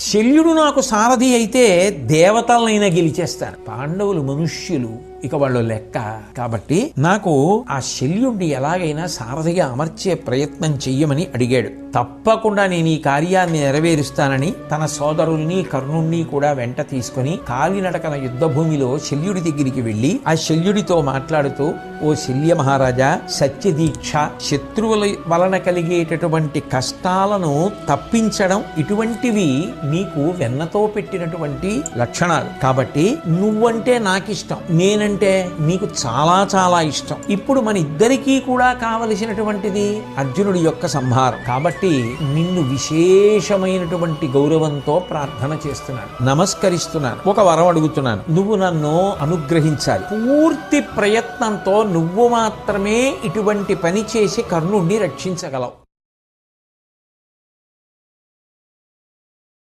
శల్యుడు నాకు సారథి అయితే దేవతలనైనా గెలిచేస్తాను. పాండవులు మనుష్యులు, ఇక వాళ్ళు లెక్క. కాబట్టి నాకు ఆ శల్యుడిని ఎలాగైనా సారథిగా అమర్చే ప్రయత్నం చెయ్యమని అడిగాడు. తప్పకుండా నేను ఈ కార్యాన్ని నెరవేరుస్తానని తన సోదరుల్ని కర్ణుణ్ణి కూడా వెంట తీసుకుని కాలినడకన యుద్ధ భూమిలో శల్యుడి దగ్గరికి వెళ్లి ఆ శల్యుడితో మాట్లాడుతూ, ఓ శల్య మహారాజా, సత్యదీక్ష, శత్రువుల వలన కలిగేటటువంటి కష్టాలను తప్పించడం, ఇటువంటివి నీకు వెన్నతో పెట్టినటువంటి లక్షణాలు. కాబట్టి నువ్వంటే నాకిష్టం, నేనంటే నీకు చాలా చాలా ఇష్టం. ఇప్పుడు మన ఇద్దరికీ కూడా కావలసినటువంటిది అర్జునుడి యొక్క సంహారం. కాబట్టి నిన్ను విశేషమైనటువంటి గౌరవంతో ప్రార్థన చేస్తున్నాను, నమస్కరిస్తున్నాను, ఒక వరం అడుగుతున్నాను. నువ్వు నన్ను అనుగ్రహించాలి. పూర్తి ప్రయత్నంతో నువ్వు మాత్రమే ఇటువంటి పని చేసి కర్ణుణ్ణి రక్షించగలవు.